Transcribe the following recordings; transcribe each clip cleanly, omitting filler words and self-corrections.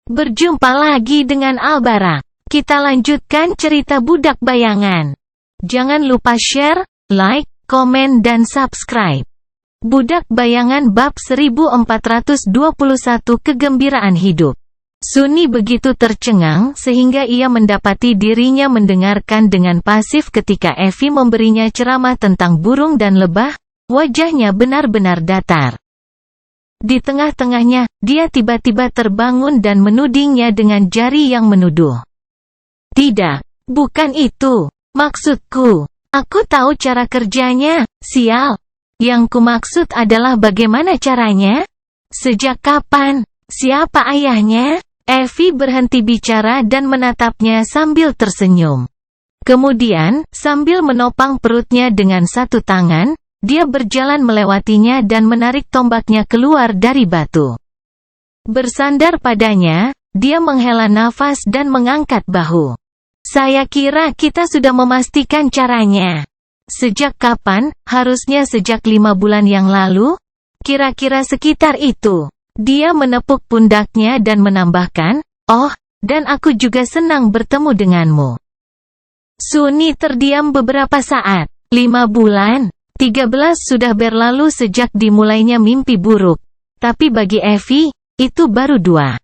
Berjumpa lagi dengan Albara. Kita lanjutkan cerita Budak Bayangan. Jangan lupa share, like, komen dan subscribe. Budak Bayangan bab 1421 Kegembiraan Hidup. Suni begitu tercengang sehingga ia mendapati dirinya mendengarkan dengan pasif ketika Evi memberinya ceramah tentang burung dan lebah. Wajahnya benar-benar datar. Di tengah-tengahnya, dia tiba-tiba terbangun dan menudingnya dengan jari yang menuduh. Tidak, bukan itu. Maksudku, aku tahu cara kerjanya, sial. Yang kumaksud adalah bagaimana caranya? Sejak kapan? Siapa ayahnya? Evi berhenti bicara dan menatapnya sambil tersenyum. Kemudian, sambil menopang perutnya dengan satu tangan, dia berjalan melewatinya dan menarik tombaknya keluar dari batu. Bersandar padanya, dia menghela nafas dan mengangkat bahu. Saya kira kita sudah memastikan caranya. Sejak kapan? Harusnya sejak 5 bulan yang lalu? Kira-kira sekitar itu. Dia menepuk pundaknya dan menambahkan, "Oh, dan aku juga senang bertemu denganmu." Suni terdiam beberapa saat. 5 bulan? 13 sudah berlalu sejak dimulainya mimpi buruk. Tapi bagi Evi, itu baru 2.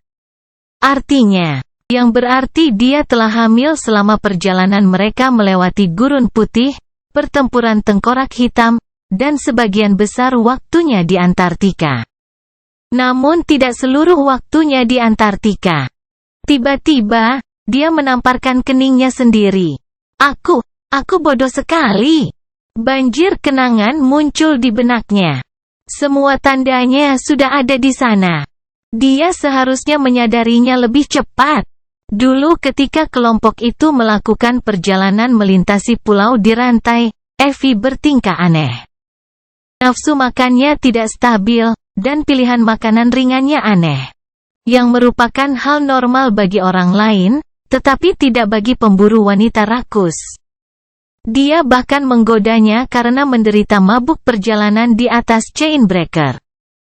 Artinya, yang berarti dia telah hamil selama perjalanan mereka melewati gurun putih, pertempuran tengkorak hitam, dan sebagian besar waktunya di Antartika. Namun tidak seluruh waktunya di Antartika. Tiba-tiba, dia menamparkan keningnya sendiri. Aku bodoh sekali. Banjir kenangan muncul di benaknya. Semua tandanya sudah ada di sana. Dia seharusnya menyadarinya lebih cepat. Dulu ketika kelompok itu melakukan perjalanan melintasi pulau di rantai, Evi bertingkah aneh. Nafsu makannya tidak stabil, dan pilihan makanan ringannya aneh. Yang merupakan hal normal bagi orang lain, tetapi tidak bagi pemburu wanita rakus. Dia bahkan menggodanya karena menderita mabuk perjalanan di atas Chainbreaker.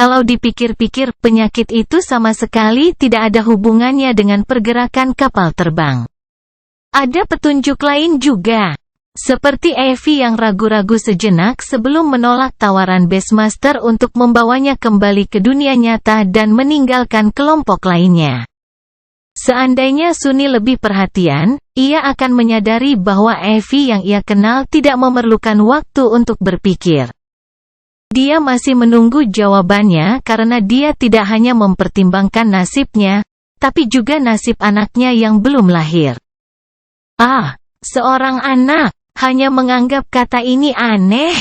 Kalau dipikir-pikir, penyakit itu sama sekali tidak ada hubungannya dengan pergerakan kapal terbang. Ada petunjuk lain juga. Seperti Evi yang ragu-ragu sejenak sebelum menolak tawaran Beastmaster untuk membawanya kembali ke dunia nyata dan meninggalkan kelompok lainnya. Seandainya Suni lebih perhatian, ia akan menyadari bahwa Evi yang ia kenal tidak memerlukan waktu untuk berpikir. Dia masih menunggu jawabannya karena dia tidak hanya mempertimbangkan nasibnya, tapi juga nasib anaknya yang belum lahir. Seorang anak, hanya menganggap kata ini aneh.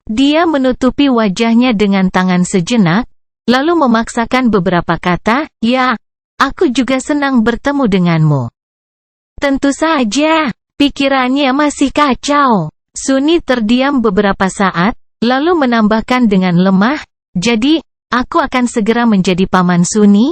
Dia menutupi wajahnya dengan tangan sejenak, lalu memaksakan beberapa kata, "Ya, aku juga senang bertemu denganmu." Tentu saja, pikirannya masih kacau. Suni terdiam beberapa saat, lalu menambahkan dengan lemah, "Jadi, aku akan segera menjadi paman Suni?"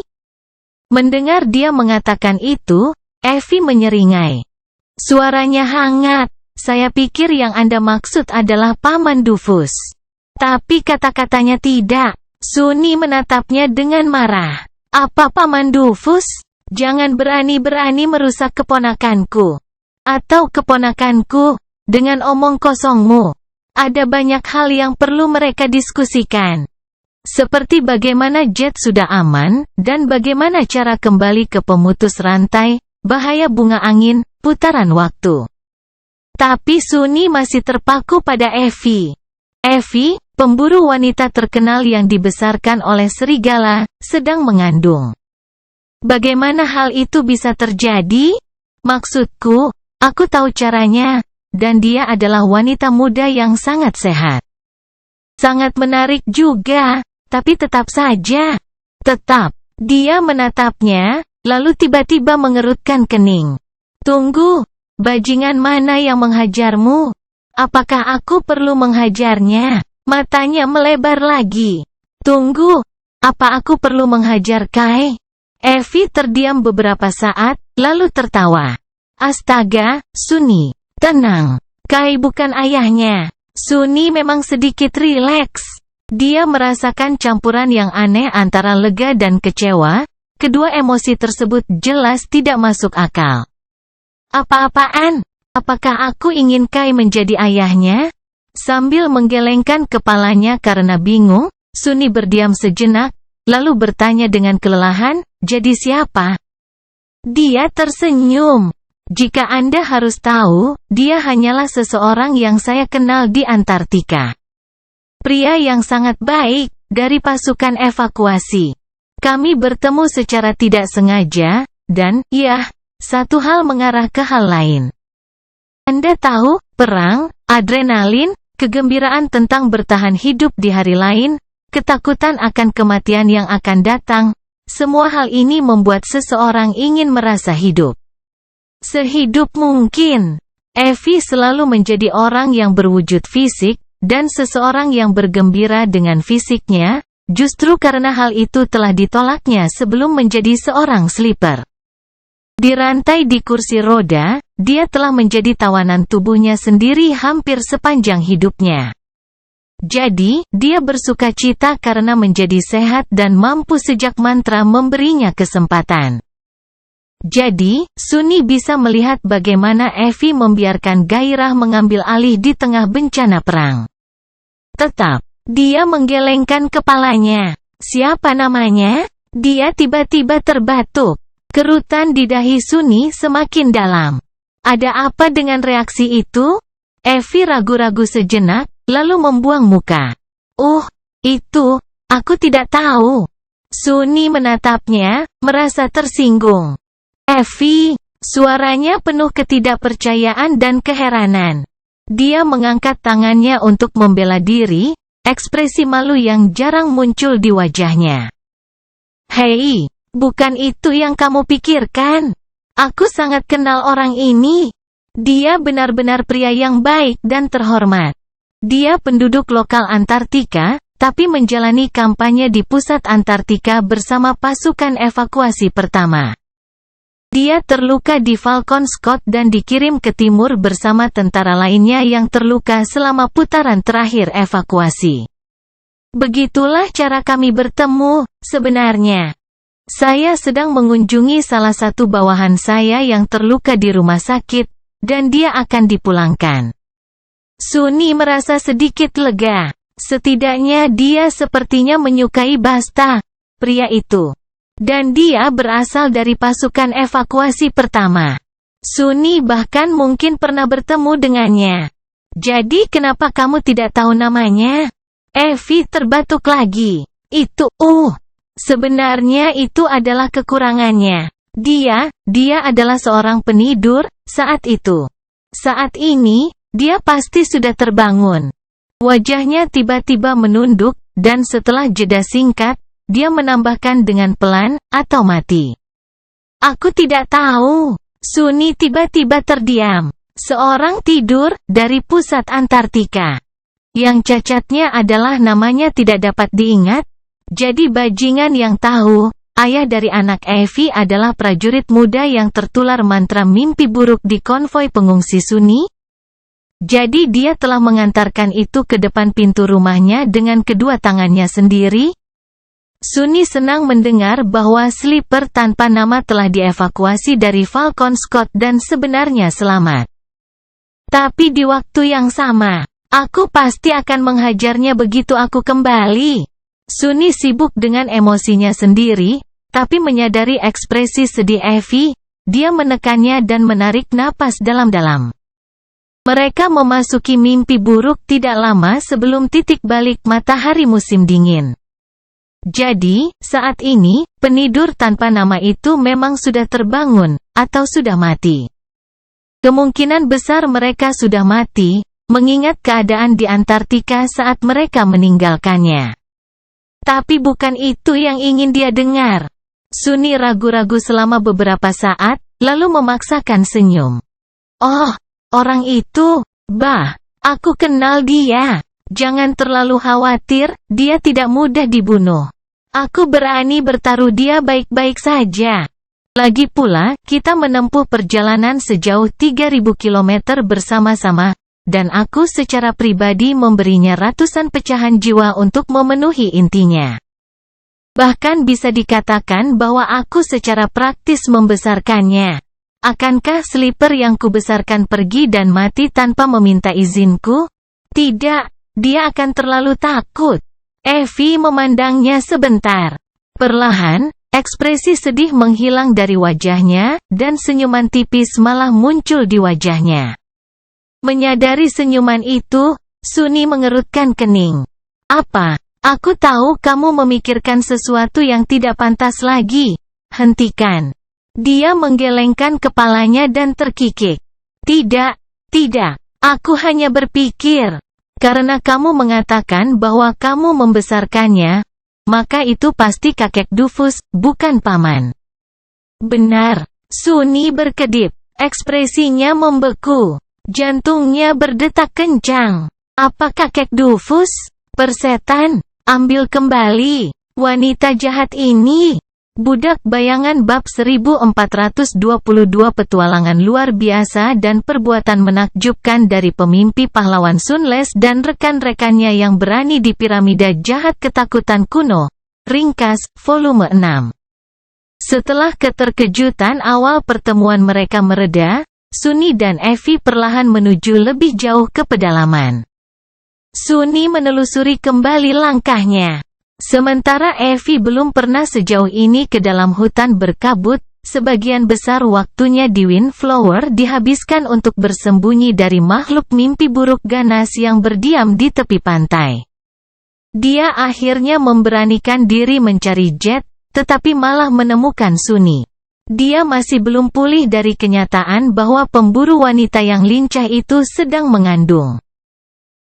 Mendengar dia mengatakan itu, Evi menyeringai. Suaranya hangat. "Saya pikir yang Anda maksud adalah paman Dufus." Tapi kata-katanya tidak. Suni menatapnya dengan marah. "Apa paman Dufus? Jangan berani-berani merusak keponakanku. Atau keponakanku, dengan omong kosongmu. Ada banyak hal yang perlu mereka diskusikan. Seperti bagaimana jet sudah aman, dan bagaimana cara kembali ke pemutus rantai, bahaya bunga angin, putaran waktu." Tapi Suni masih terpaku pada Evi. Evi, pemburu wanita terkenal yang dibesarkan oleh serigala, sedang mengandung. Bagaimana hal itu bisa terjadi? Maksudku, aku tahu caranya, dan dia adalah wanita muda yang sangat sehat. Sangat menarik juga, tapi tetap saja. Dia menatapnya, lalu tiba-tiba mengerutkan kening. "Tunggu, bajingan mana yang menghajarmu? Apakah aku perlu menghajarnya?" Matanya melebar lagi. "Tunggu, apa aku perlu menghajar Kai?" Evi terdiam beberapa saat, lalu tertawa. "Astaga, Suni. Tenang. Kai bukan ayahnya." Suni memang sedikit rileks. Dia merasakan campuran yang aneh antara lega dan kecewa, kedua emosi tersebut jelas tidak masuk akal. Apa-apaan? Apakah aku ingin Kai menjadi ayahnya? Sambil menggelengkan kepalanya karena bingung, Sunny berdiam sejenak, lalu bertanya dengan kelelahan, jadi siapa? Dia tersenyum. Jika Anda harus tahu, dia hanyalah seseorang yang saya kenal di Antartika. Pria yang sangat baik, dari pasukan evakuasi. Kami bertemu secara tidak sengaja, dan, ya, satu hal mengarah ke hal lain. Anda tahu, perang, adrenalin, kegembiraan tentang bertahan hidup di hari lain, ketakutan akan kematian yang akan datang, semua hal ini membuat seseorang ingin merasa hidup. Sehidup mungkin. Evie selalu menjadi orang yang berwujud fisik, dan seseorang yang bergembira dengan fisiknya, justru karena hal itu telah ditolaknya sebelum menjadi seorang sleeper. Dirantai di kursi roda, dia telah menjadi tawanan tubuhnya sendiri hampir sepanjang hidupnya. Jadi, dia bersukacita karena menjadi sehat dan mampu sejak mantra memberinya kesempatan. Jadi, Sunny bisa melihat bagaimana Evie membiarkan gairah mengambil alih di tengah bencana perang. Tetap, dia menggelengkan kepalanya. Siapa namanya? Dia tiba-tiba terbatuk. Kerutan di dahi Sunny semakin dalam. Ada apa dengan reaksi itu? Evie ragu-ragu sejenak, lalu membuang muka. Itu, aku tidak tahu. Sunny menatapnya, merasa tersinggung. Evie, suaranya penuh ketidakpercayaan dan keheranan. Dia mengangkat tangannya untuk membela diri, ekspresi malu yang jarang muncul di wajahnya. Hei, bukan itu yang kamu pikirkan. Aku sangat kenal orang ini. Dia benar-benar pria yang baik dan terhormat. Dia penduduk lokal Antartika, tapi menjalani kampanye di pusat Antartika bersama pasukan evakuasi pertama. Dia terluka di Falcon Scott dan dikirim ke timur bersama tentara lainnya yang terluka selama putaran terakhir evakuasi. Begitulah cara kami bertemu, sebenarnya. Saya sedang mengunjungi salah satu bawahan saya yang terluka di rumah sakit, dan dia akan dipulangkan. Sunny merasa sedikit lega. Setidaknya dia sepertinya menyukai Basta, pria itu. Dan dia berasal dari pasukan evakuasi pertama. Sunny bahkan mungkin pernah bertemu dengannya. Jadi kenapa kamu tidak tahu namanya? Evie terbatuk lagi. Sebenarnya itu adalah kekurangannya. Dia adalah seorang penidur, saat itu. Saat ini, dia pasti sudah terbangun. Wajahnya tiba-tiba menunduk, dan setelah jeda singkat, dia menambahkan dengan pelan, atau mati. Aku tidak tahu. Sunny tiba-tiba terdiam. Seorang tidur, dari pusat Antartika. Yang cacatnya adalah namanya tidak dapat diingat. Jadi bajingan yang tahu, ayah dari anak Evie adalah prajurit muda yang tertular mantra mimpi buruk di konvoi pengungsi Sunny. Jadi dia telah mengantarkan itu ke depan pintu rumahnya dengan kedua tangannya sendiri. Sunny senang mendengar bahwa sleeper tanpa nama telah dievakuasi dari Falcon Scott dan sebenarnya selamat. Tapi di waktu yang sama, aku pasti akan menghajarnya begitu aku kembali. Sunny sibuk dengan emosinya sendiri, tapi menyadari ekspresi sedih Evie, dia menekannya dan menarik napas dalam-dalam. Mereka memasuki mimpi buruk tidak lama sebelum titik balik matahari musim dingin. Jadi, saat ini, penidur tanpa nama itu memang sudah terbangun, atau sudah mati. Kemungkinan besar mereka sudah mati, mengingat keadaan di Antartika saat mereka meninggalkannya. Tapi bukan itu yang ingin dia dengar. Sunny ragu-ragu selama beberapa saat, lalu memaksakan senyum. Orang itu, aku kenal dia. Jangan terlalu khawatir, dia tidak mudah dibunuh. Aku berani bertaruh dia baik-baik saja. Lagi pula, kita menempuh perjalanan sejauh 3.000 km bersama-sama, dan aku secara pribadi memberinya ratusan pecahan jiwa untuk memenuhi intinya. Bahkan bisa dikatakan bahwa aku secara praktis membesarkannya. Akankah Slipper yang kubesarkan pergi dan mati tanpa meminta izinku? Tidak, dia akan terlalu takut. Effie memandangnya sebentar. Perlahan, ekspresi sedih menghilang dari wajahnya, dan senyuman tipis malah muncul di wajahnya. Menyadari senyuman itu, Sunny mengerutkan kening. Apa? Aku tahu kamu memikirkan sesuatu yang tidak pantas lagi. Hentikan. Dia menggelengkan kepalanya dan terkikik. Tidak, tidak. Aku hanya berpikir. Karena kamu mengatakan bahwa kamu membesarkannya, maka itu pasti kakek Dufus, bukan paman. Benar. Sunny berkedip. Ekspresinya membeku. Jantungnya berdetak kencang. Apa kakek Dufus? Persetan? Ambil kembali. Wanita jahat ini. Budak Bayangan bab 1422 petualangan luar biasa dan perbuatan menakjubkan dari pemimpi pahlawan Sunless dan rekan-rekannya yang berani di piramida jahat ketakutan kuno. Ringkas, volume 6. Setelah keterkejutan awal pertemuan mereka mereda, Sunny dan Effie perlahan menuju lebih jauh ke pedalaman. Sunny menelusuri kembali langkahnya. Sementara Effie belum pernah sejauh ini ke dalam hutan berkabut, sebagian besar waktunya di Windflower dihabiskan untuk bersembunyi dari makhluk mimpi buruk ganas yang berdiam di tepi pantai. Dia akhirnya memberanikan diri mencari Jet, tetapi malah menemukan Sunny. Dia masih belum pulih dari kenyataan bahwa pemburu wanita yang lincah itu sedang mengandung.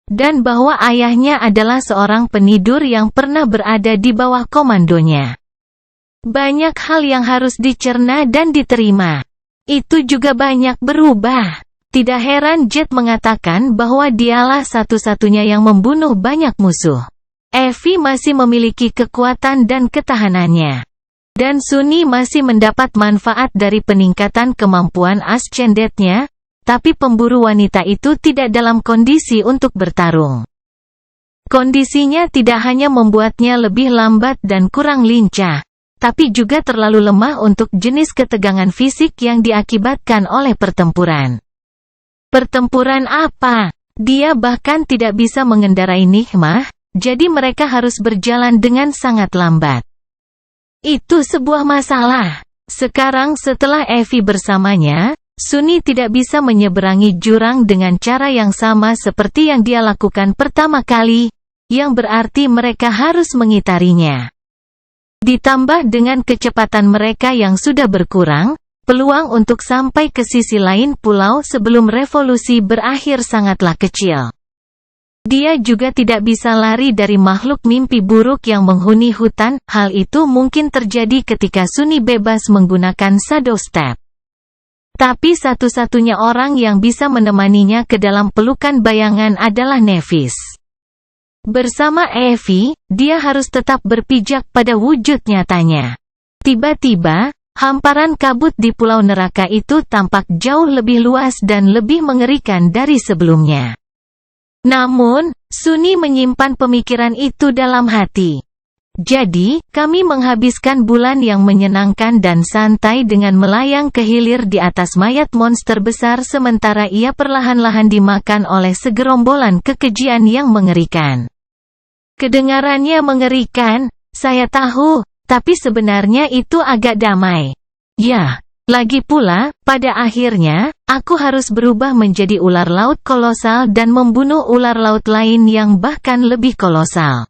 Dan bahwa ayahnya adalah seorang penidur yang pernah berada di bawah komandonya. Banyak hal yang harus dicerna dan diterima. Itu juga banyak berubah. Tidak heran Jet mengatakan bahwa dialah satu-satunya yang membunuh banyak musuh. Effie masih memiliki kekuatan dan ketahanannya. Dan Sunny masih mendapat manfaat dari peningkatan kemampuan ascendednya. Tapi pemburu wanita itu tidak dalam kondisi untuk bertarung. Kondisinya tidak hanya membuatnya lebih lambat dan kurang lincah, tapi juga terlalu lemah untuk jenis ketegangan fisik yang diakibatkan oleh pertempuran. Pertempuran apa? Dia bahkan tidak bisa mengendarai Nigma, jadi mereka harus berjalan dengan sangat lambat. Itu sebuah masalah. Sekarang setelah Effie bersamanya, Sunny tidak bisa menyeberangi jurang dengan cara yang sama seperti yang dia lakukan pertama kali, yang berarti mereka harus mengitarinya. Ditambah dengan kecepatan mereka yang sudah berkurang, peluang untuk sampai ke sisi lain pulau sebelum revolusi berakhir sangatlah kecil. Dia juga tidak bisa lari dari makhluk mimpi buruk yang menghuni hutan. Hal itu mungkin terjadi ketika Sunny bebas menggunakan Shadow Step. Tapi satu-satunya orang yang bisa menemaninya ke dalam pelukan bayangan adalah Nevis. Bersama Effie, dia harus tetap berpijak pada wujud nyatanya. Tiba-tiba, hamparan kabut di pulau neraka itu tampak jauh lebih luas dan lebih mengerikan dari sebelumnya. Namun, Sunny menyimpan pemikiran itu dalam hati. Jadi, kami menghabiskan bulan yang menyenangkan dan santai dengan melayang ke hilir di atas mayat monster besar sementara ia perlahan-lahan dimakan oleh segerombolan kekejian yang mengerikan. Kedengarannya mengerikan, saya tahu, tapi sebenarnya itu agak damai. Ya, lagi pula, pada akhirnya, aku harus berubah menjadi ular laut kolosal dan membunuh ular laut lain yang bahkan lebih kolosal.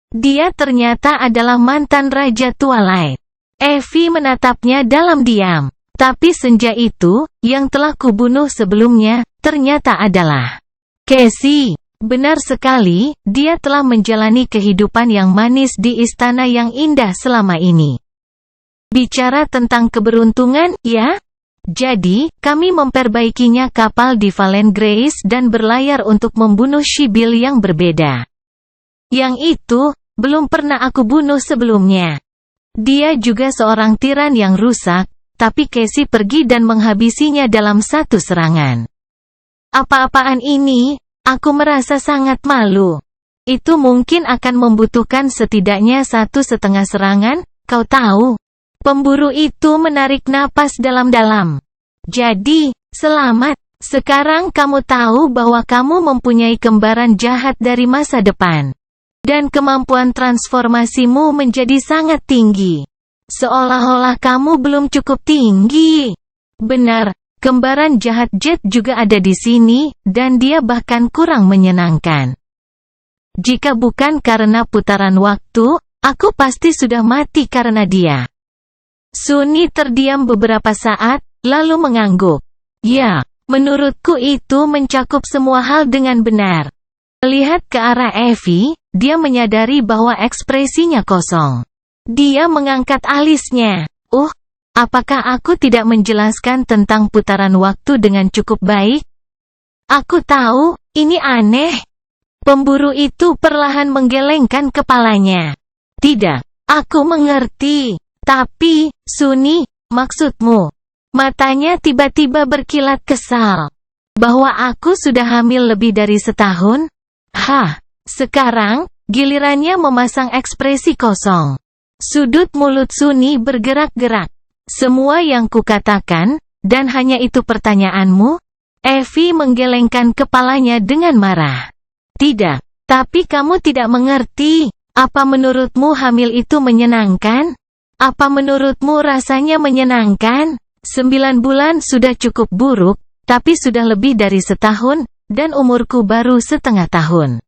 Dia ternyata adalah mantan Raja Twilight. Effie menatapnya dalam diam. Tapi senja itu, yang telah kubunuh sebelumnya, ternyata adalah Cassie. Benar sekali, dia telah menjalani kehidupan yang manis di istana yang indah selama ini. Bicara tentang keberuntungan, ya? Jadi, kami memperbaikinya kapal di Valen Grace dan berlayar untuk membunuh Sibyl yang berbeda. Yang itu, belum pernah aku bunuh sebelumnya. Dia juga seorang tiran yang rusak, tapi Cassie pergi dan menghabisinya dalam satu serangan. Apa-apaan ini? Aku merasa sangat malu. Itu mungkin akan membutuhkan setidaknya 1,5 serangan, kau tahu. Pemburu itu menarik napas dalam-dalam. Jadi, selamat. Sekarang kamu tahu bahwa kamu mempunyai kembaran jahat dari masa depan. Dan kemampuan transformasimu menjadi sangat tinggi. Seolah-olah kamu belum cukup tinggi. Benar, kembaran jahat Jet juga ada di sini, dan dia bahkan kurang menyenangkan. Jika bukan karena putaran waktu, aku pasti sudah mati karena dia. Sunni terdiam beberapa saat, lalu mengangguk. Ya, menurutku itu mencakup semua hal dengan benar. Melihat ke arah Evie, dia menyadari bahwa ekspresinya kosong. Dia mengangkat alisnya. Apakah aku tidak menjelaskan tentang putaran waktu dengan cukup baik? Aku tahu, ini aneh. Pemburu itu perlahan menggelengkan kepalanya. Tidak, aku mengerti. Tapi, Sunni, maksudmu? Matanya tiba-tiba berkilat kesal. Bahwa aku sudah hamil lebih dari setahun? Sekarang, gilirannya memasang ekspresi kosong. Sudut mulut Sunni bergerak-gerak. Semua yang kukatakan, dan hanya itu pertanyaanmu? Evie menggelengkan kepalanya dengan marah. Tidak, tapi kamu tidak mengerti. Apa menurutmu hamil itu menyenangkan? Apa menurutmu rasanya menyenangkan? 9 bulan sudah cukup buruk, tapi sudah lebih dari setahun, dan umurku baru setengah tahun.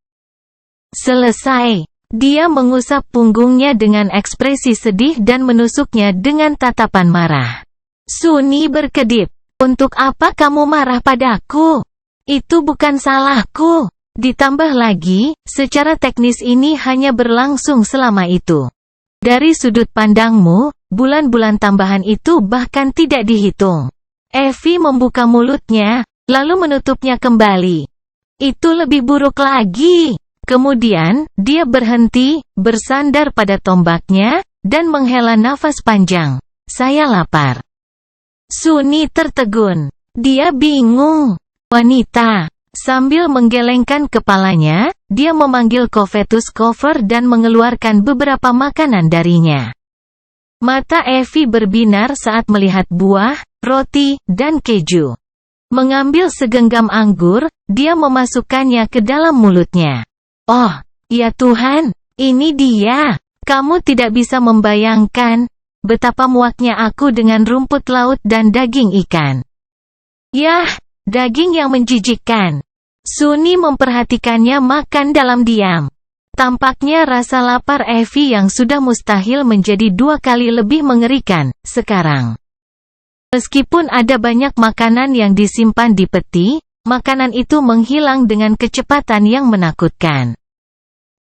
Selesai. Dia mengusap punggungnya dengan ekspresi sedih dan menusuknya dengan tatapan marah. Sunni berkedip. Untuk apa kamu marah padaku? Itu bukan salahku. Ditambah lagi, secara teknis ini hanya berlangsung selama itu. Dari sudut pandangmu, bulan-bulan tambahan itu bahkan tidak dihitung. Evie membuka mulutnya, lalu menutupnya kembali. Itu lebih buruk lagi. Kemudian, dia berhenti, bersandar pada tombaknya, dan menghela nafas panjang. Saya lapar. Sunni tertegun. Dia bingung. Wanita. Sambil menggelengkan kepalanya, dia memanggil Covetus Cover dan mengeluarkan beberapa makanan darinya. Mata Evie berbinar saat melihat buah, roti, dan keju. Mengambil segenggam anggur, dia memasukkannya ke dalam mulutnya. Oh, ya Tuhan, ini dia. Kamu tidak bisa membayangkan betapa muaknya aku dengan rumput laut dan daging ikan. Yah, daging yang menjijikkan. Sunni memperhatikannya makan dalam diam. Tampaknya rasa lapar Evie yang sudah mustahil menjadi 2 kali lebih mengerikan, sekarang. Meskipun ada banyak makanan yang disimpan di peti, makanan itu menghilang dengan kecepatan yang menakutkan.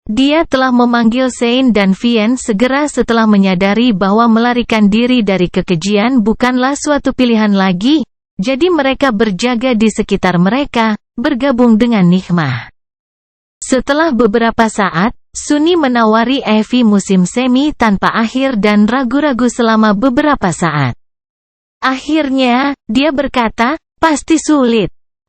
Dia telah memanggil Sean dan Vian segera setelah menyadari bahwa melarikan diri dari kekejian bukanlah suatu pilihan lagi, jadi mereka berjaga di sekitar mereka, bergabung dengan Nigmah. Setelah beberapa saat, Sunni menawari Evie musim semi tanpa akhir dan ragu-ragu selama beberapa saat. Akhirnya, dia berkata, pasti sulit.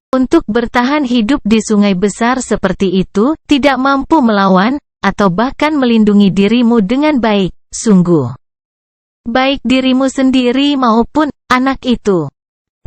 Untuk bertahan hidup di sungai besar seperti itu, tidak mampu melawan, atau bahkan melindungi dirimu dengan baik, sungguh. Baik dirimu sendiri maupun anak itu.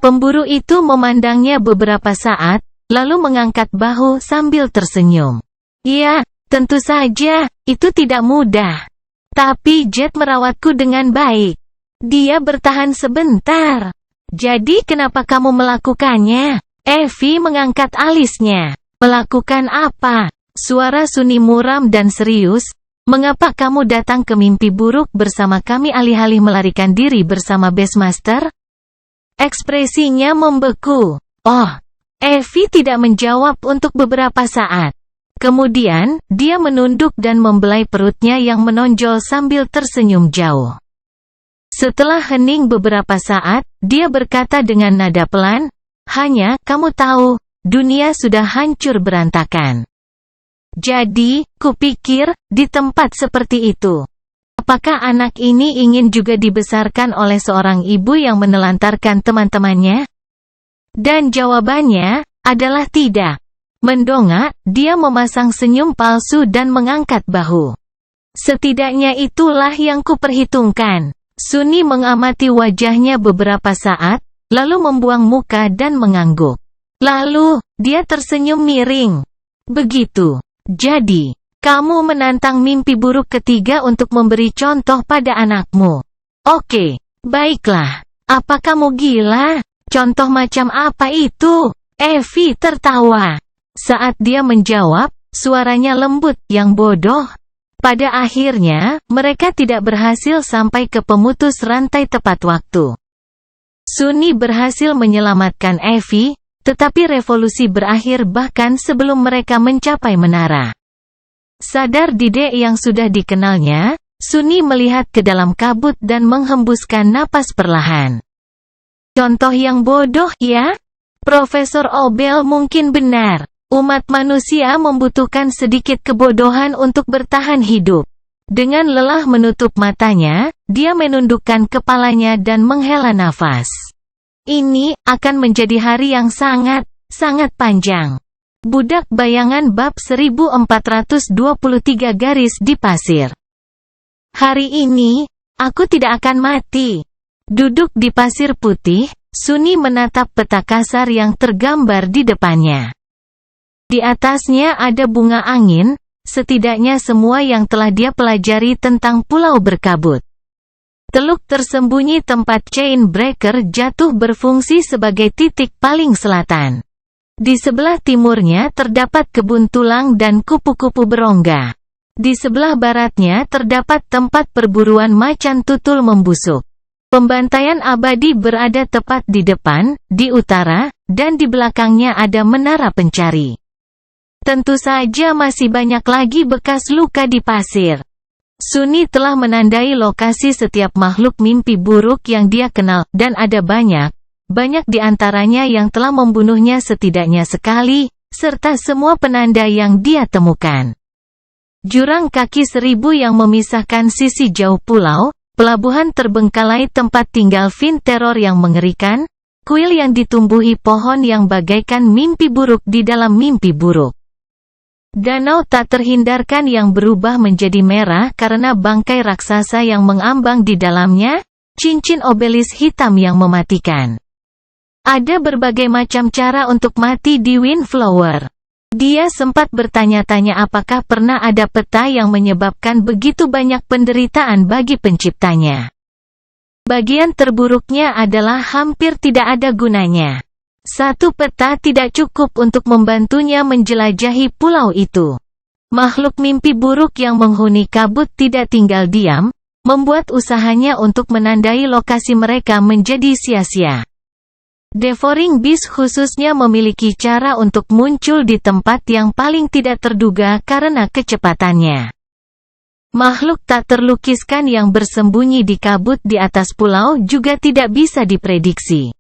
Pemburu itu memandangnya beberapa saat, lalu mengangkat bahu sambil tersenyum. Ya, tentu saja, itu tidak mudah. Tapi Jet merawatku dengan baik. Dia bertahan sebentar. Jadi kenapa kamu melakukannya? Evie mengangkat alisnya. Melakukan apa? Suara Sunni muram dan serius. Mengapa kamu datang ke mimpi buruk bersama kami alih-alih melarikan diri bersama Beastmaster? Ekspresinya membeku. Oh, Evie tidak menjawab untuk beberapa saat. Kemudian, dia menunduk dan membelai perutnya yang menonjol sambil tersenyum jauh. Setelah hening beberapa saat, dia berkata dengan nada pelan, hanya, kamu tahu, dunia sudah hancur berantakan. Jadi, kupikir, di tempat seperti itu. Apakah anak ini ingin juga dibesarkan oleh seorang ibu yang menelantarkan teman-temannya? Dan jawabannya, adalah tidak. Mendongak, dia memasang senyum palsu dan mengangkat bahu. Setidaknya itulah yang kuperhitungkan. Sunni mengamati wajahnya beberapa saat, lalu membuang muka dan mengangguk. Lalu, dia tersenyum miring. Begitu. Jadi, kamu menantang mimpi buruk ketiga untuk memberi contoh pada anakmu. Oke, baiklah. Apa kamu gila? Contoh macam apa itu? Evie tertawa. Saat dia menjawab, suaranya lembut, yang bodoh. Pada akhirnya, mereka tidak berhasil sampai ke pemutus rantai tepat waktu. Sunni berhasil menyelamatkan Evie, tetapi revolusi berakhir bahkan sebelum mereka mencapai menara. Sadar ide yang sudah dikenalnya, Sunni melihat ke dalam kabut dan menghembuskan napas perlahan. Contoh yang bodoh, ya? Profesor Obel mungkin benar. Umat manusia membutuhkan sedikit kebodohan untuk bertahan hidup. Dengan lelah menutup matanya, dia menundukkan kepalanya dan menghela nafas. Ini akan menjadi hari yang sangat panjang. Budak Bayangan bab 1423 garis di pasir. Hari ini, aku tidak akan mati. Duduk di pasir putih, Sunni menatap peta kasar yang tergambar di depannya. Di atasnya ada bunga angin, setidaknya semua yang telah dia pelajari tentang pulau berkabut. Teluk tersembunyi tempat Chain Breaker jatuh berfungsi sebagai titik paling selatan. Di sebelah timurnya terdapat kebun tulang dan kupu-kupu berongga. Di sebelah baratnya terdapat tempat perburuan macan tutul membusuk. Pembantaian abadi berada tepat di depan, di utara, dan di belakangnya ada menara pencari. Tentu saja masih banyak lagi bekas luka di pasir. Sunni telah menandai lokasi setiap makhluk mimpi buruk yang dia kenal, dan ada banyak di antaranya yang telah membunuhnya setidaknya sekali, serta semua penanda yang dia temukan. Jurang kaki 1000 yang memisahkan sisi jauh pulau, pelabuhan terbengkalai tempat tinggal Fin teror yang mengerikan, kuil yang ditumbuhi pohon yang bagaikan mimpi buruk di dalam mimpi buruk. Danau tak terhindarkan yang berubah menjadi merah karena bangkai raksasa yang mengambang di dalamnya, cincin obelis hitam yang mematikan. Ada berbagai macam cara untuk mati di Windflower. Dia sempat bertanya-tanya apakah pernah ada peta yang menyebabkan begitu banyak penderitaan bagi penciptanya. Bagian terburuknya adalah hampir tidak ada gunanya. Satu peta tidak cukup untuk membantunya menjelajahi pulau itu. Makhluk mimpi buruk yang menghuni kabut tidak tinggal diam, membuat usahanya untuk menandai lokasi mereka menjadi sia-sia. Devouring Beast khususnya memiliki cara untuk muncul di tempat yang paling tidak terduga karena kecepatannya. Makhluk tak terlukiskan yang bersembunyi di kabut di atas pulau juga tidak bisa diprediksi.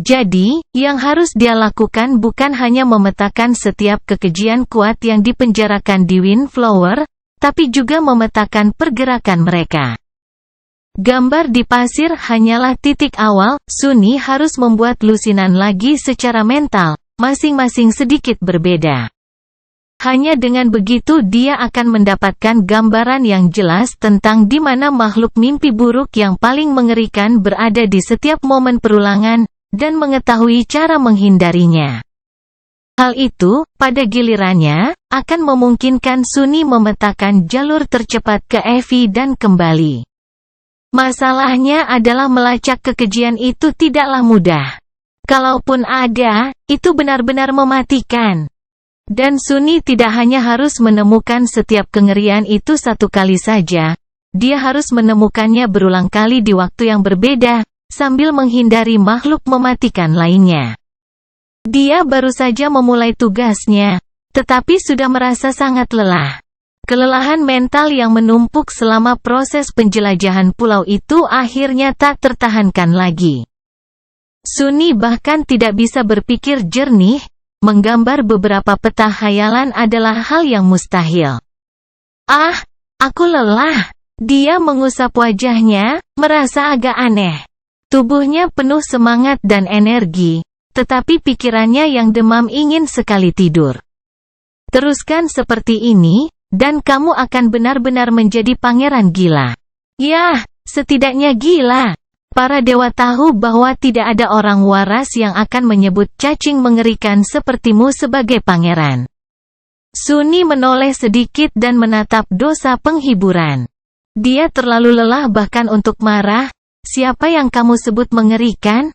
Jadi, yang harus dia lakukan bukan hanya memetakan setiap kekejian kuat yang dipenjarakan di Windflower, tapi juga memetakan pergerakan mereka. Gambar di pasir hanyalah titik awal, Sunni harus membuat lusinan lagi secara mental, masing-masing sedikit berbeda. Hanya dengan begitu dia akan mendapatkan gambaran yang jelas tentang di mana makhluk mimpi buruk yang paling mengerikan berada di setiap momen perulangan, dan mengetahui cara menghindarinya. Hal itu, pada gilirannya, akan memungkinkan Sunni memetakan jalur tercepat ke Evie dan kembali. Masalahnya adalah melacak kekejian itu tidaklah mudah. Kalaupun ada, itu benar-benar mematikan. Dan Sunni tidak hanya harus menemukan setiap kengerian itu satu kali saja, dia harus menemukannya berulang kali di waktu yang berbeda, sambil menghindari makhluk mematikan lainnya. Dia baru saja memulai tugasnya, tetapi sudah merasa sangat lelah. Kelelahan mental yang menumpuk selama proses penjelajahan pulau itu akhirnya tak tertahankan lagi. Sunni bahkan tidak bisa berpikir jernih, menggambar beberapa peta khayalan adalah hal yang mustahil. Ah, aku lelah. Dia mengusap wajahnya, merasa agak aneh. Tubuhnya penuh semangat dan energi, tetapi pikirannya yang demam ingin sekali tidur. Teruskan seperti ini, dan kamu akan benar-benar menjadi pangeran gila. Yah, setidaknya gila. Para dewa tahu bahwa tidak ada orang waras yang akan menyebut cacing mengerikan sepertimu sebagai pangeran. Sunni menoleh sedikit dan menatap dosa penghiburan. Dia terlalu lelah bahkan untuk marah. Siapa yang kamu sebut mengerikan?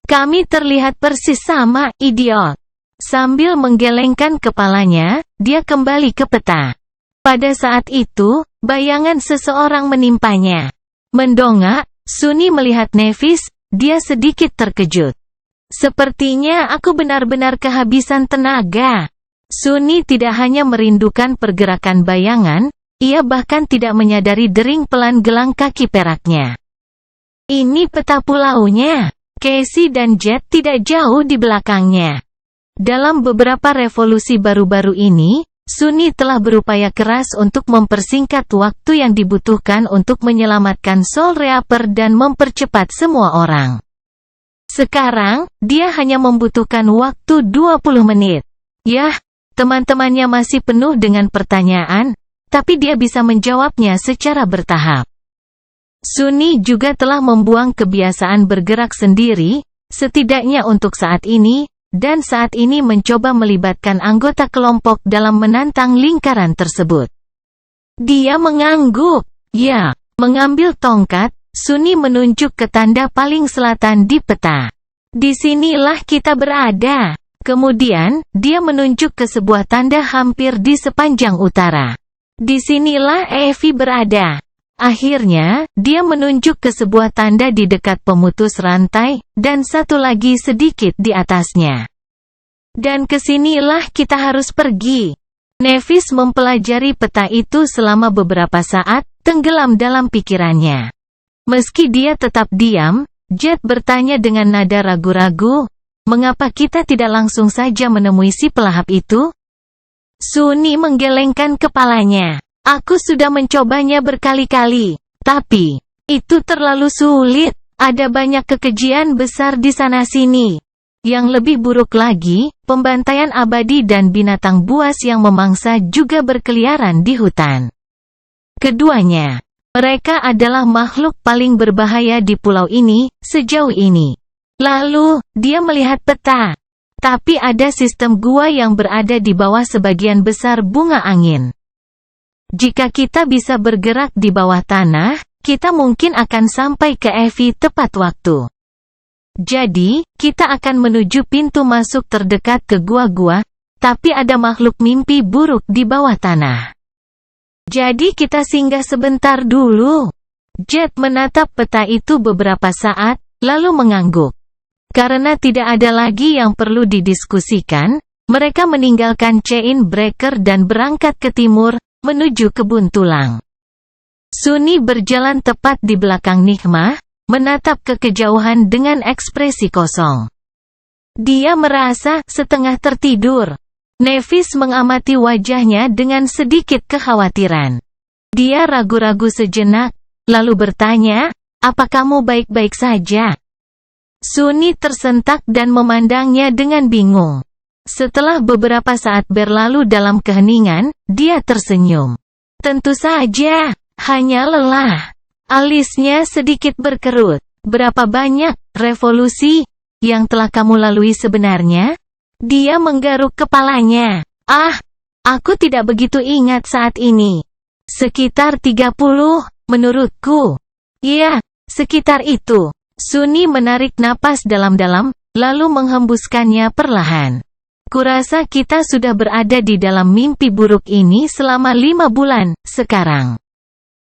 Kami terlihat persis sama, idiot. Sambil menggelengkan kepalanya, dia kembali ke peta. Pada saat itu, bayangan seseorang menimpanya. Mendongak, Sunni melihat Nevis, dia sedikit terkejut. Sepertinya aku benar-benar kehabisan tenaga. Sunni tidak hanya merindukan pergerakan bayangan, ia bahkan tidak menyadari dering pelan gelang kaki peraknya. Ini peta pulaunya. Casey dan Jet tidak jauh di belakangnya. Dalam beberapa revolusi baru-baru ini, Sunni telah berupaya keras untuk mempersingkat waktu yang dibutuhkan untuk menyelamatkan Soul Reaper dan mempercepat semua orang. Sekarang, dia hanya membutuhkan waktu 20 menit. Yah, teman-temannya masih penuh dengan pertanyaan, tapi dia bisa menjawabnya secara bertahap. Sunni juga telah membuang kebiasaan bergerak sendiri, setidaknya untuk saat ini, dan saat ini mencoba melibatkan anggota kelompok dalam menantang lingkaran tersebut. Dia mengangguk. Ya, mengambil tongkat, Sunni menunjuk ke tanda paling selatan di peta. Disinilah kita berada. Kemudian, dia menunjuk ke sebuah tanda hampir di sepanjang utara. Disinilah Evie berada. Akhirnya, dia menunjuk ke sebuah tanda di dekat pemutus rantai, dan satu lagi sedikit di atasnya. Dan kesinilah kita harus pergi. Nevis mempelajari peta itu selama beberapa saat, tenggelam dalam pikirannya. Meski dia tetap diam, Jet bertanya dengan nada ragu-ragu, "Mengapa kita tidak langsung saja menemui si pelahap itu?" Sunni menggelengkan kepalanya. Aku sudah mencobanya berkali-kali, tapi itu terlalu sulit. Ada banyak kekejian besar di sana-sini. Yang lebih buruk lagi, pembantaian abadi dan binatang buas yang memangsa juga berkeliaran di hutan. Keduanya, mereka adalah makhluk paling berbahaya di pulau ini, sejauh ini. Lalu, dia melihat peta. Tapi ada sistem gua yang berada di bawah sebagian besar bunga angin. Jika kita bisa bergerak di bawah tanah, kita mungkin akan sampai ke Evie tepat waktu. Jadi, kita akan menuju pintu masuk terdekat ke gua-gua, tapi ada makhluk mimpi buruk di bawah tanah. Jadi kita singgah sebentar dulu. Jet menatap peta itu beberapa saat, lalu mengangguk. Karena tidak ada lagi yang perlu didiskusikan, mereka meninggalkan Chain Breaker dan berangkat ke timur, menuju kebun tulang. Sunni berjalan tepat di belakang Nigma, menatap ke kejauhan dengan ekspresi kosong. Dia merasa setengah tertidur. Nevis mengamati wajahnya dengan sedikit kekhawatiran. Dia ragu-ragu sejenak, lalu bertanya, "Apa kamu baik-baik saja?" Sunni tersentak dan memandangnya dengan bingung. Setelah beberapa saat berlalu dalam keheningan, dia tersenyum. "Tentu saja, hanya lelah." Alisnya sedikit berkerut. "Berapa banyak revolusi yang telah kamu lalui sebenarnya?" Dia menggaruk kepalanya. Aku tidak begitu ingat saat ini. Sekitar 30, menurutku. Iya, sekitar itu. Sunni menarik napas dalam-dalam, lalu menghembuskannya perlahan. Kurasa kita sudah berada di dalam mimpi buruk ini selama 5 bulan, sekarang.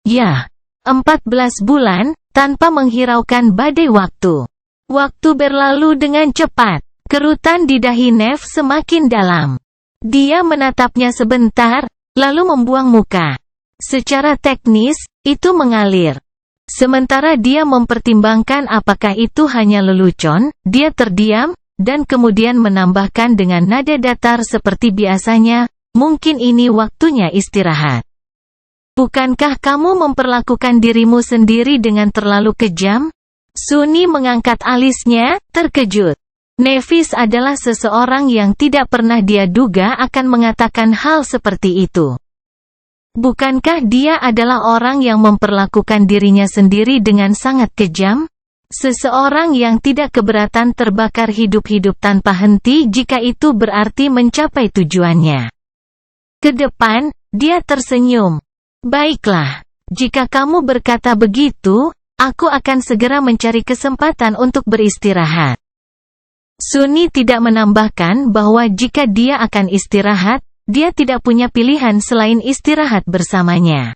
Ya, 14 bulan, tanpa menghiraukan badai waktu. Waktu berlalu dengan cepat. Kerutan di dahi Nev semakin dalam. Dia menatapnya sebentar, lalu membuang muka. Secara teknis, itu mengalir. Sementara dia mempertimbangkan apakah itu hanya lelucon, dia terdiam, dan kemudian menambahkan dengan nada datar seperti biasanya, "Mungkin ini waktunya istirahat." "Bukankah kamu memperlakukan dirimu sendiri dengan terlalu kejam?" Sunni mengangkat alisnya, terkejut. Nevis adalah seseorang yang tidak pernah dia duga akan mengatakan hal seperti itu. Bukankah dia adalah orang yang memperlakukan dirinya sendiri dengan sangat kejam? Seseorang yang tidak keberatan terbakar hidup-hidup tanpa henti jika itu berarti mencapai tujuannya. Ke depan, dia tersenyum. Baiklah, jika kamu berkata begitu, aku akan segera mencari kesempatan untuk beristirahat. Sunni tidak menambahkan bahwa jika dia akan istirahat, dia tidak punya pilihan selain istirahat bersamanya.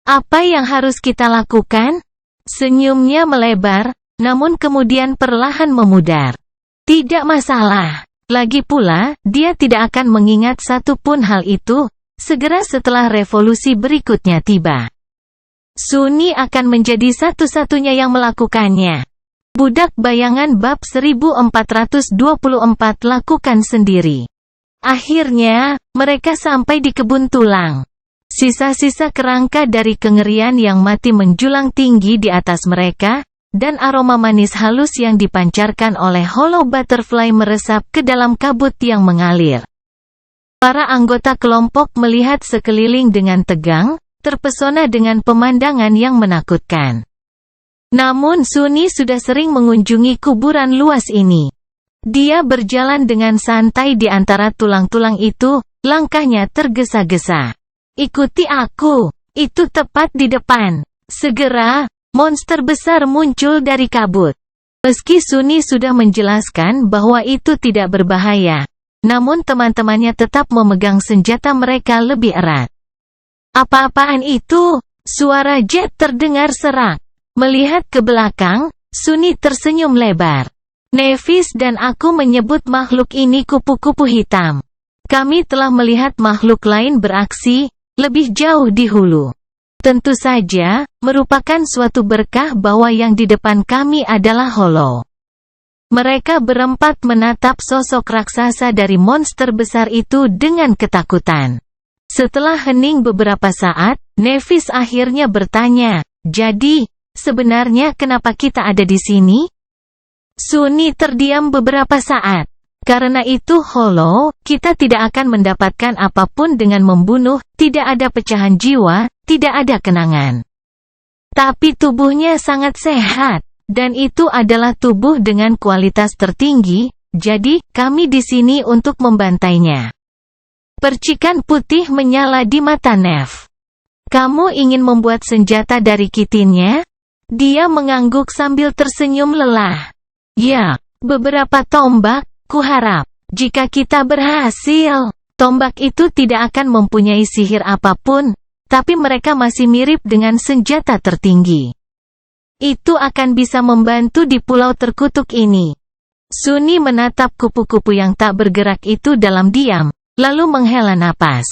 Apa yang harus kita lakukan? Senyumnya melebar, namun kemudian perlahan memudar. Tidak masalah. Lagi pula, dia tidak akan mengingat satu pun hal itu, segera setelah revolusi berikutnya tiba. Sunni akan menjadi satu-satunya yang melakukannya. Budak Bayangan bab 1424 lakukan sendiri. Akhirnya, mereka sampai di kebun tulang. Sisa-sisa kerangka dari kengerian yang mati menjulang tinggi di atas mereka, dan aroma manis halus yang dipancarkan oleh Hollow Butterfly meresap ke dalam kabut yang mengalir. Para anggota kelompok melihat sekeliling dengan tegang, terpesona dengan pemandangan yang menakutkan. Namun Sunni sudah sering mengunjungi kuburan luas ini. Dia berjalan dengan santai di antara tulang-tulang itu, langkahnya tergesa-gesa. Ikuti aku, itu tepat di depan. Segera, monster besar muncul dari kabut. Meski Sunni sudah menjelaskan bahwa itu tidak berbahaya, namun teman-temannya tetap memegang senjata mereka lebih erat. Apa-apaan itu? Suara Jet terdengar serak. Melihat ke belakang, Sunni tersenyum lebar. Nevis dan aku menyebut makhluk ini kupu-kupu hitam. Kami telah melihat makhluk lain beraksi, lebih jauh di hulu. Tentu saja, merupakan suatu berkah bahwa yang di depan kami adalah Hollow. Mereka berempat menatap sosok raksasa dari monster besar itu dengan ketakutan. Setelah hening beberapa saat, Nevis akhirnya bertanya, jadi, sebenarnya kenapa kita ada di sini? Sunni terdiam beberapa saat. Karena itu Hollow, kita tidak akan mendapatkan apapun dengan membunuh, tidak ada pecahan jiwa, tidak ada kenangan. Tapi tubuhnya sangat sehat, dan itu adalah tubuh dengan kualitas tertinggi, jadi, kami di sini untuk membantainya. Percikan putih menyala di mata Nev. Kamu ingin membuat senjata dari kitinnya? Dia mengangguk sambil tersenyum lelah. Ya, beberapa tombak, kuharap. Jika kita berhasil, tombak itu tidak akan mempunyai sihir apapun, tapi mereka masih mirip dengan senjata tertinggi. Itu akan bisa membantu di pulau terkutuk ini. Sunni menatap kupu-kupu yang tak bergerak itu dalam diam, lalu menghela napas.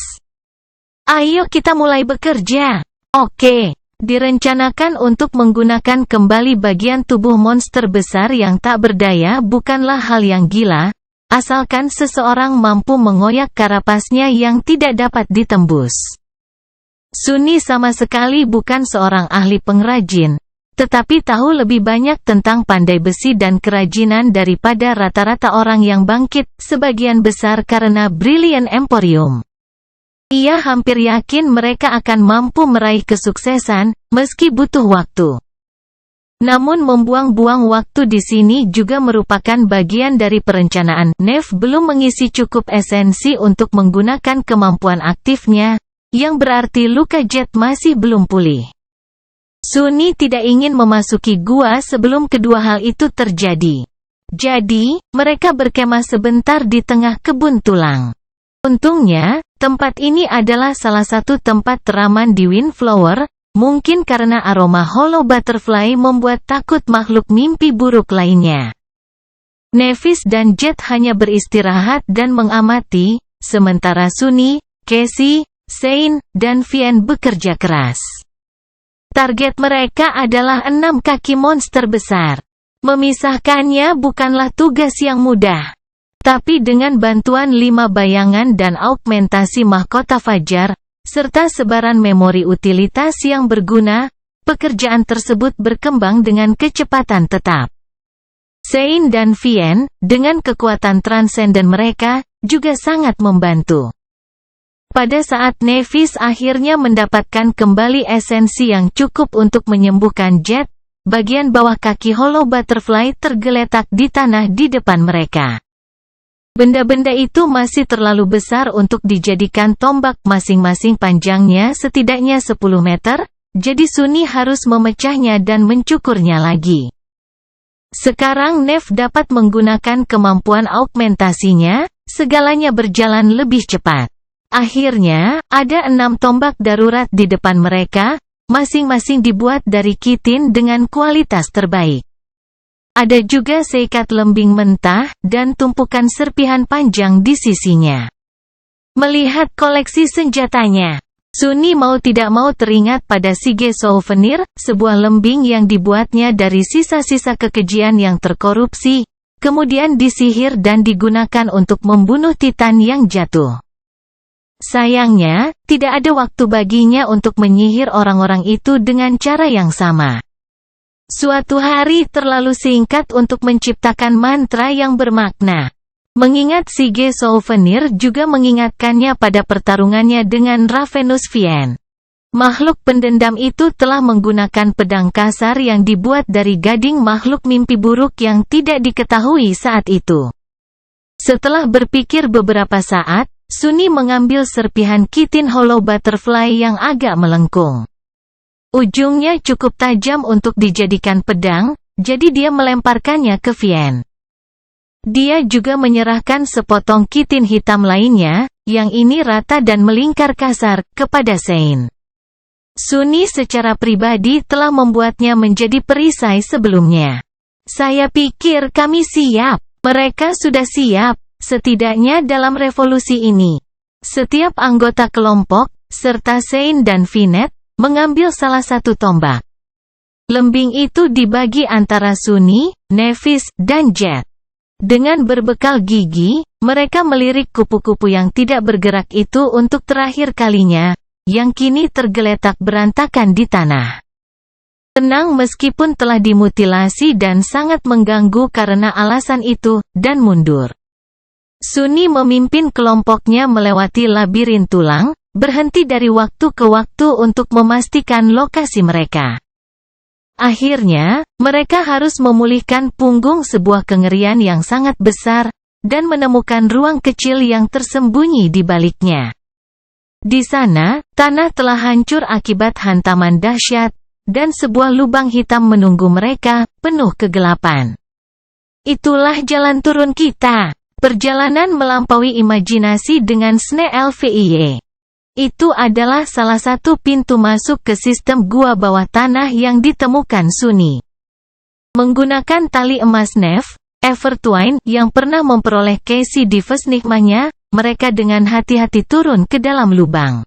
Ayo kita mulai bekerja. Oke. Direncanakan untuk menggunakan kembali bagian tubuh monster besar yang tak berdaya bukanlah hal yang gila, asalkan seseorang mampu mengoyak karapasnya yang tidak dapat ditembus. Sunni sama sekali bukan seorang ahli pengrajin, tetapi tahu lebih banyak tentang pandai besi dan kerajinan daripada rata-rata orang yang bangkit, sebagian besar karena Brilliant Emporium. Ia hampir yakin mereka akan mampu meraih kesuksesan, meski butuh waktu. Namun membuang-buang waktu di sini juga merupakan bagian dari perencanaan. Nev belum mengisi cukup esensi untuk menggunakan kemampuan aktifnya, yang berarti luka Jet masih belum pulih. Sunni tidak ingin memasuki gua sebelum kedua hal itu terjadi. Jadi, mereka berkemah sebentar di tengah kebun tulang. Untungnya, tempat ini adalah salah satu tempat teraman di Windflower, mungkin karena aroma Hollow Butterfly membuat takut makhluk mimpi buruk lainnya. Nevis dan Jet hanya beristirahat dan mengamati, sementara Sunni, Casey, Shane, dan Vian bekerja keras. Target mereka adalah 6 kaki monster besar. Memisahkannya bukanlah tugas yang mudah. Tapi dengan bantuan 5 bayangan dan augmentasi mahkota fajar, serta sebaran memori utilitas yang berguna, pekerjaan tersebut berkembang dengan kecepatan tetap. Sein dan Vien, dengan kekuatan transenden mereka, juga sangat membantu. Pada saat Nephis akhirnya mendapatkan kembali esensi yang cukup untuk menyembuhkan Jet, bagian bawah kaki Hollow Butterfly tergeletak di tanah di depan mereka. Benda-benda itu masih terlalu besar untuk dijadikan tombak, masing-masing panjangnya setidaknya 10 meter, jadi Sunny harus memecahnya dan mencukurnya lagi. Sekarang Nef dapat menggunakan kemampuan augmentasinya, segalanya berjalan lebih cepat. Akhirnya, ada 6 tombak darurat di depan mereka, masing-masing dibuat dari kitin dengan kualitas terbaik. Ada juga seikat lembing mentah, dan tumpukan serpihan panjang di sisinya. Melihat koleksi senjatanya, Sunny mau tidak mau teringat pada Sige Souvenir, sebuah lembing yang dibuatnya dari sisa-sisa kekejian yang terkorupsi, kemudian disihir dan digunakan untuk membunuh Titan yang jatuh. Sayangnya, tidak ada waktu baginya untuk menyihir orang-orang itu dengan cara yang sama. Suatu hari terlalu singkat untuk menciptakan mantra yang bermakna. Mengingat Sige Souvenir juga mengingatkannya pada pertarungannya dengan Ravenous Vien. Makhluk pendendam itu telah menggunakan pedang kasar yang dibuat dari gading makhluk mimpi buruk yang tidak diketahui saat itu. Setelah berpikir beberapa saat, Sunny mengambil serpihan kitin Hollow Butterfly yang agak melengkung. Ujungnya cukup tajam untuk dijadikan pedang, jadi dia melemparkannya ke Vien. Dia juga menyerahkan sepotong kitin hitam lainnya, yang ini rata dan melingkar kasar, kepada Sein. Sunny secara pribadi telah membuatnya menjadi perisai sebelumnya. Saya pikir kami siap. Mereka sudah siap, setidaknya dalam revolusi ini. Setiap anggota kelompok, serta Sein dan Vinet, mengambil salah satu tombak. Lembing itu dibagi antara Sunny, Nephis, dan Jet. Dengan berbekal gigi, mereka melirik kupu-kupu yang tidak bergerak itu untuk terakhir kalinya, yang kini tergeletak berantakan di tanah. Tenang meskipun telah dimutilasi dan sangat mengganggu karena alasan itu, dan mundur. Sunny memimpin kelompoknya melewati labirin tulang, berhenti dari waktu ke waktu untuk memastikan lokasi mereka. Akhirnya, mereka harus memulihkan punggung sebuah kengerian yang sangat besar, dan menemukan ruang kecil yang tersembunyi di baliknya. Di sana, tanah telah hancur akibat hantaman dahsyat, dan sebuah lubang hitam menunggu mereka, penuh kegelapan. Itulah jalan turun kita. Perjalanan melampaui imajinasi dengan Sne LVIY. Itu adalah salah satu pintu masuk ke sistem gua bawah tanah yang ditemukan Sunny. Menggunakan tali emas Nef, Evertwine, yang pernah memperoleh Casey di Vesnigmanya, mereka dengan hati-hati turun ke dalam lubang.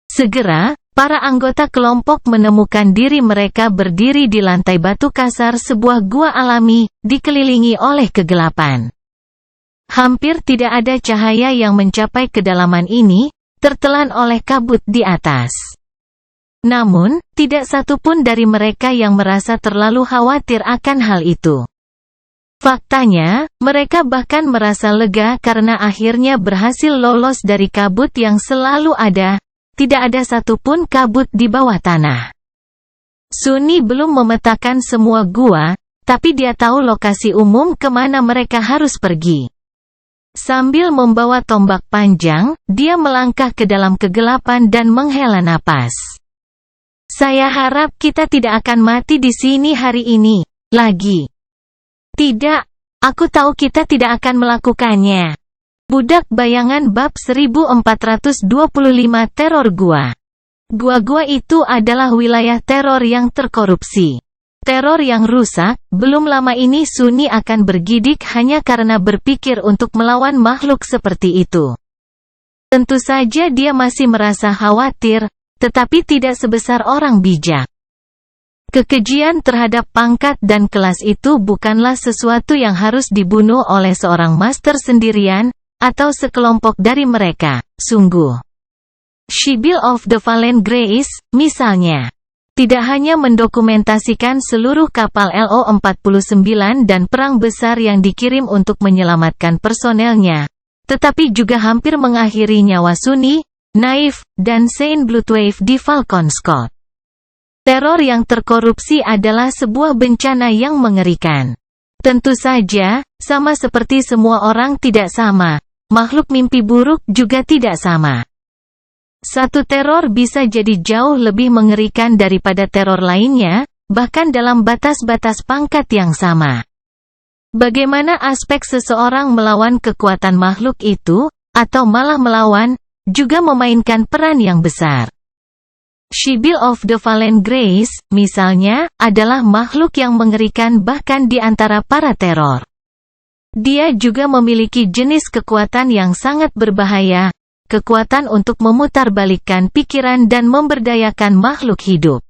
Segera, para anggota kelompok menemukan diri mereka berdiri di lantai batu kasar sebuah gua alami, dikelilingi oleh kegelapan. Hampir tidak ada cahaya yang mencapai kedalaman ini, tertelan oleh kabut di atas. Namun, tidak satu pun dari mereka yang merasa terlalu khawatir akan hal itu. Faktanya, mereka bahkan merasa lega karena akhirnya berhasil lolos dari kabut yang selalu ada. Tidak ada satupun kabut di bawah tanah. Sunny belum memetakan semua gua, tapi dia tahu lokasi umum kemana mereka harus pergi. Sambil membawa tombak panjang, dia melangkah ke dalam kegelapan dan menghela napas. Saya harap kita tidak akan mati di sini hari ini, lagi. Tidak, aku tahu kita tidak akan melakukannya. Budak Bayangan Bab 1425 Teror Gua. Gua-gua itu adalah wilayah teror yang terkorupsi. Teror yang rusak. Belum lama ini Sunny akan bergidik hanya karena berpikir untuk melawan makhluk seperti itu. Tentu saja dia masih merasa khawatir, tetapi tidak sebesar orang bijak. Kekejian terhadap pangkat dan kelas itu bukanlah sesuatu yang harus dibunuh oleh seorang master sendirian, atau sekelompok dari mereka, sungguh. Sibyl of the Fallen Grace, misalnya. tidak hanya mendokumentasikan seluruh kapal LO-49 dan perang besar yang dikirim untuk menyelamatkan personelnya, tetapi juga hampir mengakhiri nyawa Sunni, Naif, dan Saint Bloodwave di Falcon Scott. Teror yang terkorupsi adalah sebuah bencana yang mengerikan. Tentu saja, sama seperti semua orang tidak sama, makhluk mimpi buruk juga tidak sama. Satu teror bisa jadi jauh lebih mengerikan daripada teror lainnya, bahkan dalam batas-batas pangkat yang sama. Bagaimana aspek seseorang melawan kekuatan makhluk itu, atau malah melawan, juga memainkan peran yang besar. Sibyl of the Fallen Grace, misalnya, adalah makhluk yang mengerikan bahkan di antara para teror. Dia juga memiliki jenis kekuatan yang sangat berbahaya, kekuatan untuk memutarbalikkan pikiran dan memberdayakan makhluk hidup.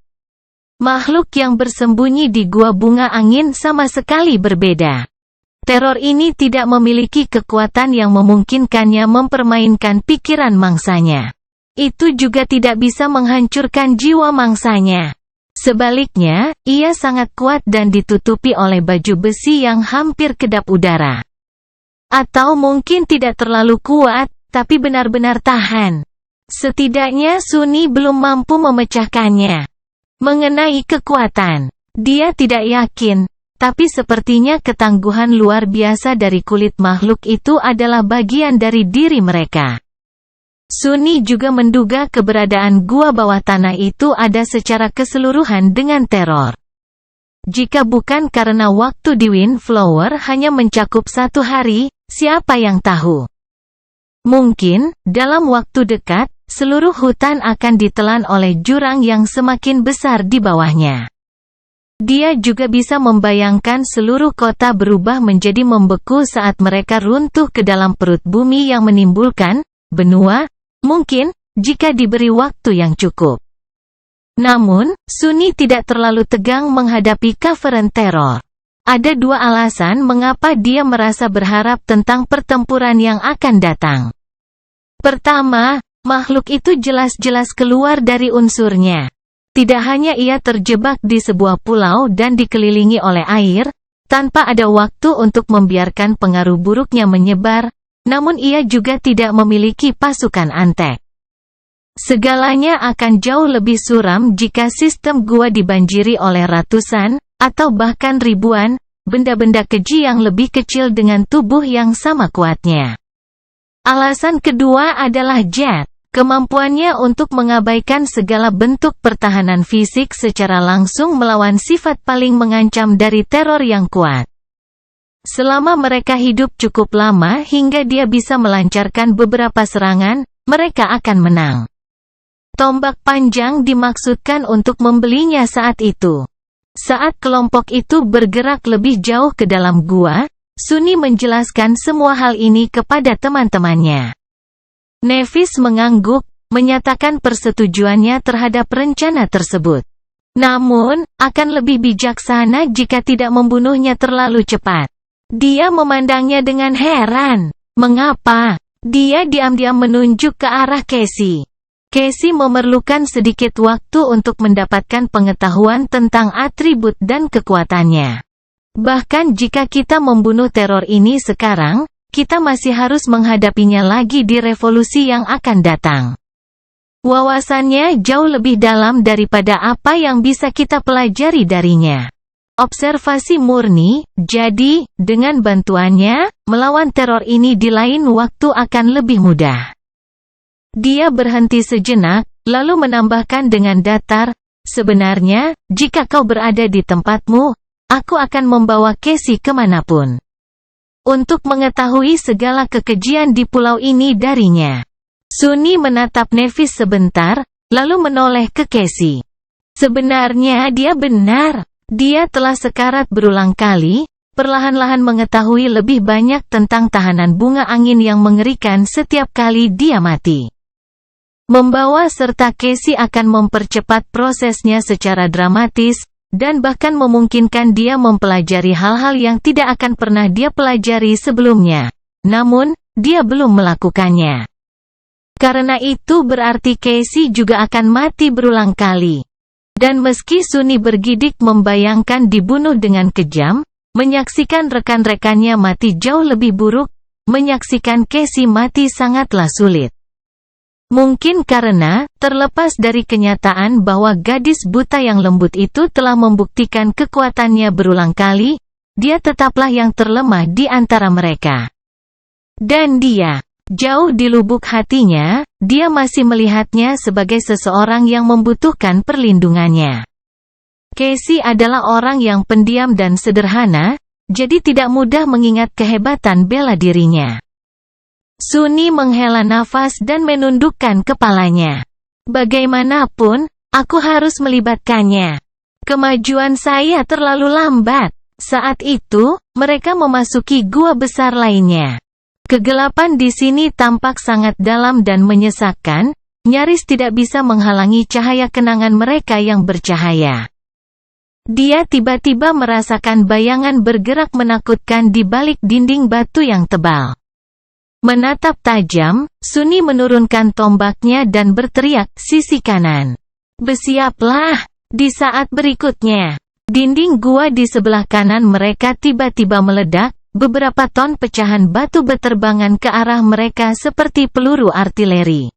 Makhluk yang bersembunyi di gua bunga angin sama sekali berbeda. Teror ini tidak memiliki kekuatan yang memungkinkannya mempermainkan pikiran mangsanya. Itu juga tidak bisa menghancurkan jiwa mangsanya. Sebaliknya, ia sangat kuat dan ditutupi oleh baju besi yang hampir kedap udara. Atau mungkin tidak terlalu kuat, tapi benar-benar tahan. Setidaknya Sunni belum mampu memecahkannya. Mengenai kekuatan, dia tidak yakin, tapi sepertinya ketangguhan luar biasa dari kulit makhluk itu adalah bagian dari diri mereka. Sunni juga menduga keberadaan gua bawah tanah itu ada secara keseluruhan dengan teror. Jika bukan karena waktu di Windflower hanya mencakup 1 hari, siapa yang tahu? Mungkin, dalam waktu dekat, seluruh hutan akan ditelan oleh jurang yang semakin besar di bawahnya. Dia juga bisa membayangkan seluruh kota berubah menjadi membeku saat mereka runtuh ke dalam perut bumi yang menimbulkan benua. Mungkin, jika diberi waktu yang cukup. Namun, Sunni tidak terlalu tegang menghadapi Covenant teror. Ada 2 alasan mengapa dia merasa berharap tentang pertempuran yang akan datang. Pertama, makhluk itu jelas-jelas keluar dari unsurnya. Tidak hanya ia terjebak di sebuah pulau dan dikelilingi oleh air, tanpa ada waktu untuk membiarkan pengaruh buruknya menyebar, namun ia juga tidak memiliki pasukan antek. Segalanya akan jauh lebih suram jika sistem gua dibanjiri oleh ratusan, atau bahkan ribuan, benda-benda keji yang lebih kecil dengan tubuh yang sama kuatnya. Alasan kedua adalah Jet. Kemampuannya untuk mengabaikan segala bentuk pertahanan fisik secara langsung melawan sifat paling mengancam dari teror yang kuat. Selama mereka hidup cukup lama hingga dia bisa melancarkan beberapa serangan, mereka akan menang. Tombak panjang dimaksudkan untuk membelinya saat itu. Saat kelompok itu bergerak lebih jauh ke dalam gua, Sunni menjelaskan semua hal ini kepada teman-temannya. Nevis mengangguk, menyatakan persetujuannya terhadap rencana tersebut. Namun, akan lebih bijaksana jika tidak membunuhnya terlalu cepat. Dia memandangnya dengan heran. Mengapa? Dia diam-diam menunjuk ke arah Casey. Casey memerlukan sedikit waktu untuk mendapatkan pengetahuan tentang atribut dan kekuatannya. Bahkan jika kita membunuh teror ini sekarang, kita masih harus menghadapinya lagi di revolusi yang akan datang. Wawasannya jauh lebih dalam daripada apa yang bisa kita pelajari darinya. Observasi murni, jadi, dengan bantuannya, melawan teror ini di lain waktu akan lebih mudah. Dia berhenti sejenak, lalu menambahkan dengan datar, sebenarnya, jika kau berada di tempatmu, aku akan membawa Casey kemanapun. Untuk mengetahui segala kekejian di pulau ini darinya. Sunni menatap Nevis sebentar, lalu menoleh ke Casey. Sebenarnya dia benar. Dia telah sekarat berulang kali, perlahan-lahan mengetahui lebih banyak tentang tahanan bunga angin yang mengerikan setiap kali dia mati. Membawa serta Casey akan mempercepat prosesnya secara dramatis, dan bahkan memungkinkan dia mempelajari hal-hal yang tidak akan pernah dia pelajari sebelumnya. Namun, dia belum melakukannya. Karena itu berarti Casey juga akan mati berulang kali. Dan meski Sunny bergidik membayangkan dibunuh dengan kejam, menyaksikan rekan-rekannya mati jauh lebih buruk, menyaksikan Casey mati sangatlah sulit. Mungkin karena, terlepas dari kenyataan bahwa gadis buta yang lembut itu telah membuktikan kekuatannya berulang kali, dia tetaplah yang terlemah di antara mereka. Dan dia, jauh di lubuk hatinya, dia masih melihatnya sebagai seseorang yang membutuhkan perlindungannya. Casey adalah orang yang pendiam dan sederhana, jadi tidak mudah mengingat kehebatan bela dirinya. Sunny menghela nafas dan menundukkan kepalanya. Bagaimanapun, aku harus melibatkannya. Kemajuan saya terlalu lambat. Saat itu, mereka memasuki gua besar lainnya. Kegelapan di sini tampak sangat dalam dan menyesakkan, nyaris tidak bisa menghalangi cahaya kenangan mereka yang bercahaya. Dia tiba-tiba merasakan bayangan bergerak menakutkan di balik dinding batu yang tebal. Menatap tajam, Sunny menurunkan tombaknya dan berteriak, "Sisi kanan. Bersiaplah!" Di saat berikutnya, dinding gua di sebelah kanan mereka tiba-tiba meledak, beberapa ton pecahan batu berterbangan ke arah mereka seperti peluru artileri.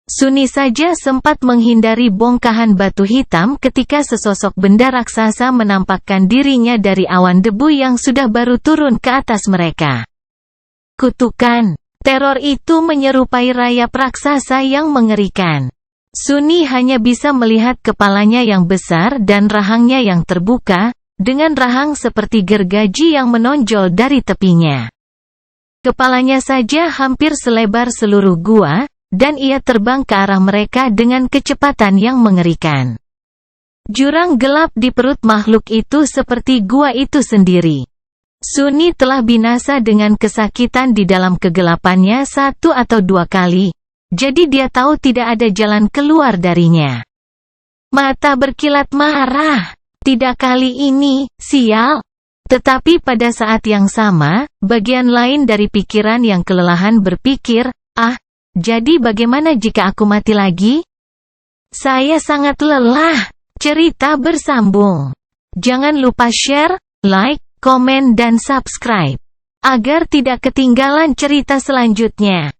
Sunny saja sempat menghindari bongkahan batu hitam ketika sesosok benda raksasa menampakkan dirinya dari awan debu yang sudah baru turun ke atas mereka. Kutukan teror itu menyerupai rayap raksasa yang mengerikan. Sunny hanya bisa melihat kepalanya yang besar dan rahangnya yang terbuka, dengan rahang seperti gergaji yang menonjol dari tepinya. Kepalanya saja hampir selebar seluruh gua, dan ia terbang ke arah mereka dengan kecepatan yang mengerikan. Jurang gelap di perut makhluk itu seperti gua itu sendiri. Sunny telah binasa dengan kesakitan di dalam kegelapannya 1 atau 2 kali, jadi dia tahu tidak ada jalan keluar darinya. Mata berkilat marah. Tidak kali ini, sial. Tetapi pada saat yang sama, bagian lain dari pikiran yang kelelahan berpikir, jadi bagaimana jika aku mati lagi? Saya sangat lelah. Cerita bersambung. Jangan lupa share, like, komen dan subscribe, agar tidak ketinggalan cerita selanjutnya.